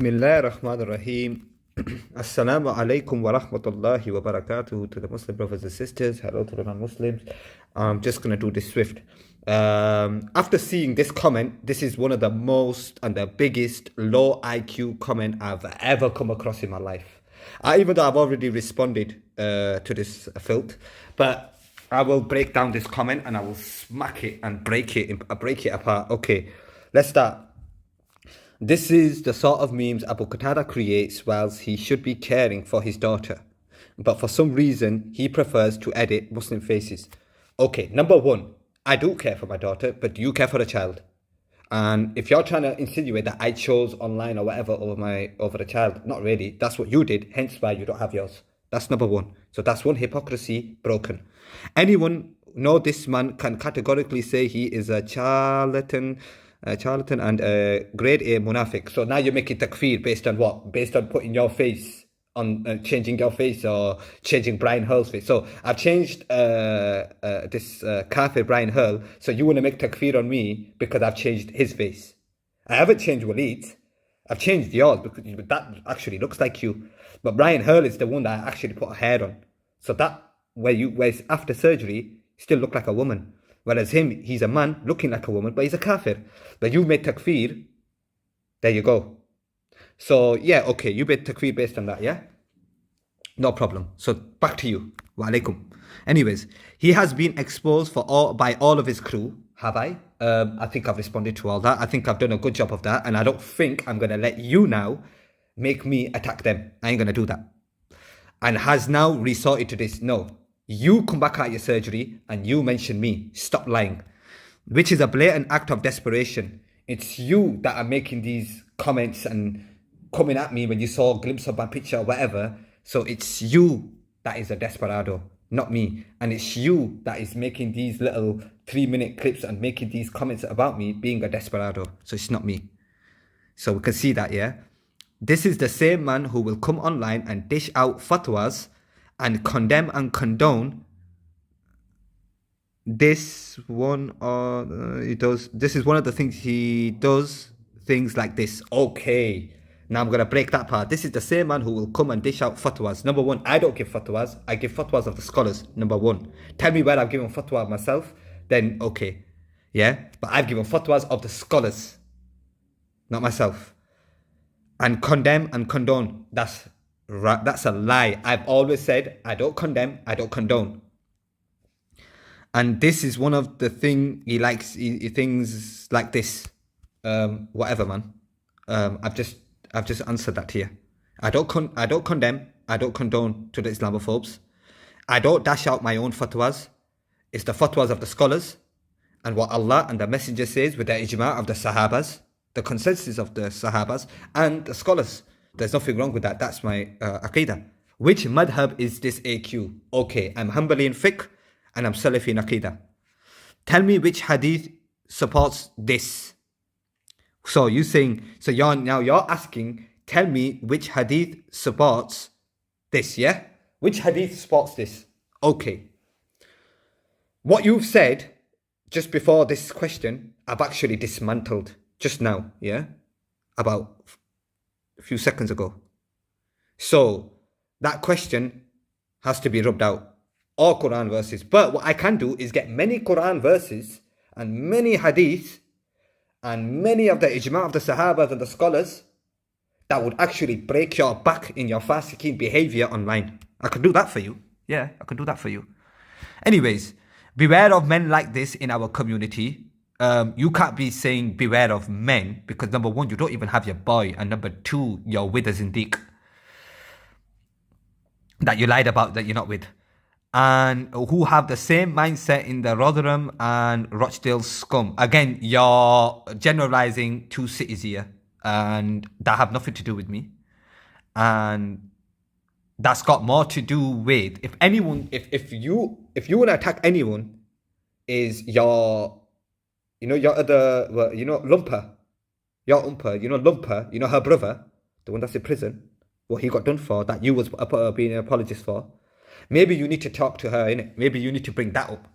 Bismillah ar-Rahman ar-Rahim. Assalamu alaikum wa rahmatullahi wa barakatuh to the Muslim brothers and sisters. Hello to the non-Muslims. I'm just going to do this swift. After seeing this comment, this is one of the most and the biggest low IQ comment I've ever come across in my life. Even though I've already responded to this filth, but I will break down this comment and I will smack it and break it apart. Okay, let's start. This is the sort of memes Abu Qatada creates whilst he should be caring for his daughter. But for some reason, he prefers to edit Muslim faces. Okay, number one, I do care for my daughter, but do you care for the child? And if you're trying to insinuate that I chose online or whatever over the child, not really. That's what you did, hence why you don't have yours. That's number one. So that's one hypocrisy broken. Anyone know this man can categorically say he is a charlatan and a grade A munafiq. So now you're making takfir based on what? Based on putting your face on changing your face or changing Brian Hurl's face. So I've changed this kafir Brian Hurl. So you want to make takfir on me because I've changed his face. I haven't changed Waleed's. I've changed yours because that actually looks like you. But Brian Hurl is the one that I actually put a hair on. So that where after surgery still look like a woman. Whereas him, he's a man looking like a woman, but he's a kafir. But you made takfir, there you go. So yeah, okay, you made takfir based on that, yeah? No problem. So back to you. Wa alaikum. Anyways, he has been exposed by all of his crew, have I? I think I've responded to all that. I think I've done a good job of that. And I don't think I'm going to let you now make me attack them. I ain't going to do that. And has now resorted to this. No. You come back out your surgery and you mention me. Stop lying. Which is a blatant act of desperation. It's you that are making these comments and coming at me when you saw a glimpse of my picture or whatever. So it's you that is a desperado, not me. And it's you that is making these little 3-minute clips and making these comments about me being a desperado. So it's not me. So we can see that, yeah? This is the same man who will come online and dish out fatwas and condemn and condone this one he does. This is one of the things he does, things like this. Okay, now I'm going to break that part. This is the same man who will come and dish out fatwas. Number one, I don't give fatwas. I give fatwas of the scholars. Number one, tell me where I've given fatwa of myself, then okay, yeah, but I've given fatwas of the scholars, not myself. And condemn and condone, that's a lie. I've always said I don't condemn, I don't condone. And this is one of the thing he likes. Things like this. Whatever, man. I've just answered that here. I don't condemn, I don't condone to the Islamophobes. I don't dash out my own fatwas. It's the fatwas of the scholars and what Allah and the Messenger says with the ijma' of the Sahabas, the consensus of the Sahabas and the scholars. There's nothing wrong with that. That's my aqidah. Which madhab is this AQ? Okay, I'm Hanbali in fiqh and I'm Salafi in aqidah. Tell me which hadith supports this. So you're asking, tell me which hadith supports this, yeah? Which hadith supports this? Okay. What you've said just before this question, I've actually dismantled just now, yeah? About a few seconds ago. So that question has to be rubbed out. All Quran verses. But what I can do is get many Quran verses and many hadith and many of the ijma' of the Sahabas and the scholars that would actually break your back in your fasiqeen behavior online. I can do that for you. Yeah, I can do that for you. Anyways, beware of men like this in our community. You can't be saying beware of men because number one, you don't even have your boy, and number two, you're with a zindiq that you lied about that you're not with, and who have the same mindset in the Rotherham and Rochdale scum. Again, you're generalizing two cities here, and that have nothing to do with me, and that's got more to do with if you want to attack anyone, is your Lumper, your Umper, Lumper, her brother, the one that's in prison, what he got done for, that you was being an apologist for. Maybe you need to talk to her, innit? Maybe you need to bring that up.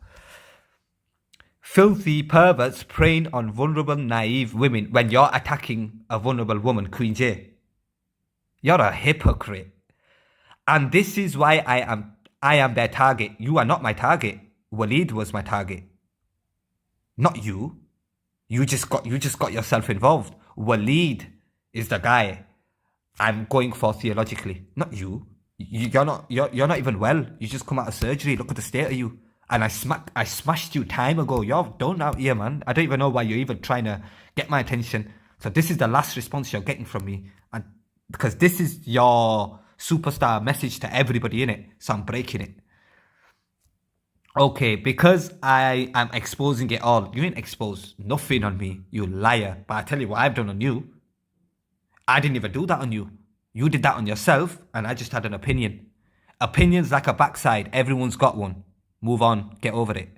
Filthy perverts preying on vulnerable, naive women when you're attacking a vulnerable woman, Queen J. You're a hypocrite. And this is why I am their target. You are not my target. Waleed was my target. Not you. You just got yourself involved. Waleed is the guy I'm going for theologically. Not you. You're not even well. You just come out of surgery. Look at the state of you. And I smashed you time ago. You're done out here, man. I don't even know why you're even trying to get my attention. So this is the last response you're getting from me. And because this is your superstar message to everybody in it. So I'm breaking it. Okay, because I am exposing it all. You ain't exposed nothing on me, you liar. But I tell you what I've done on you. I didn't even do that on you. You did that on yourself, and I just had an opinion. Opinions like a backside. Everyone's got one. Move on. Get over it.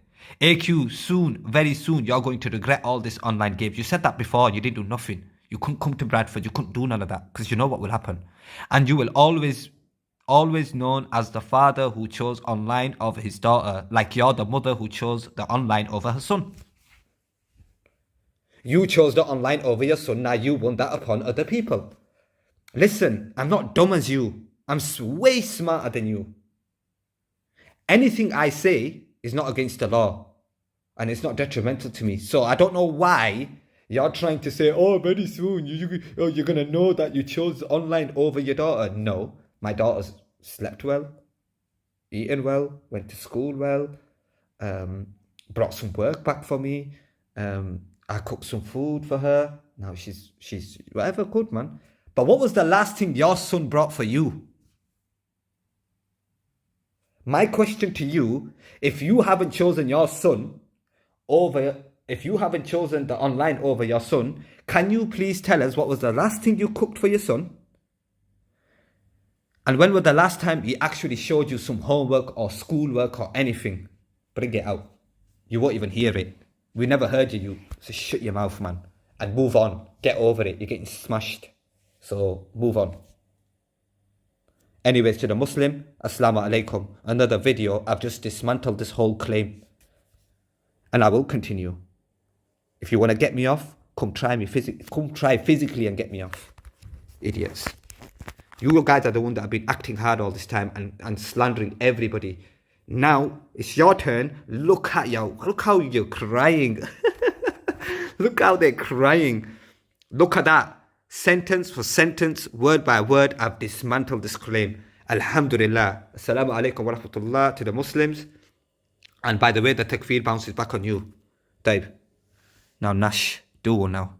AQ, soon, very soon, you're going to regret all this online games. You said that before, and you didn't do nothing. You couldn't come to Bradford. You couldn't do none of that, because you know what will happen. And you will always known as the father who chose online over his daughter, like you're the mother who chose the online over her son. You chose the online over your son, now you want that upon other people. Listen, I'm not dumb as you. I'm way smarter than you. Anything I say is not against the law, and it's not detrimental to me. So I don't know why you're trying to say, oh, very soon, you're going to know that you chose online over your daughter. No. My daughter's slept well, eaten well, went to school well, brought some work back for me. I cooked some food for her. Now she's whatever good, man. But what was the last thing your son brought for you? My question to you, if you haven't chosen your son over, if you haven't chosen the online over your son, can you please tell us what was the last thing you cooked for your son? And when was the last time he actually showed you some homework or schoolwork or anything? Bring it out. You won't even hear it. We never heard you. So shut your mouth, man. And move on. Get over it. You're getting smashed. So move on. Anyways, to the Muslim, Assalamu alaikum. Another video. I've just dismantled this whole claim. And I will continue. If you want to get me off, come try physically and get me off. Idiots. You guys are the ones that have been acting hard all this time and slandering everybody. Now, it's your turn. Look at you. Look how you're crying. Look how they're crying. Look at that. Sentence for sentence, word by word, I've dismantled this claim. Alhamdulillah. Assalamu alaikum wa rahmatullah to the Muslims. And by the way, the takfir bounces back on you. Taib. Now, Nash, do one now.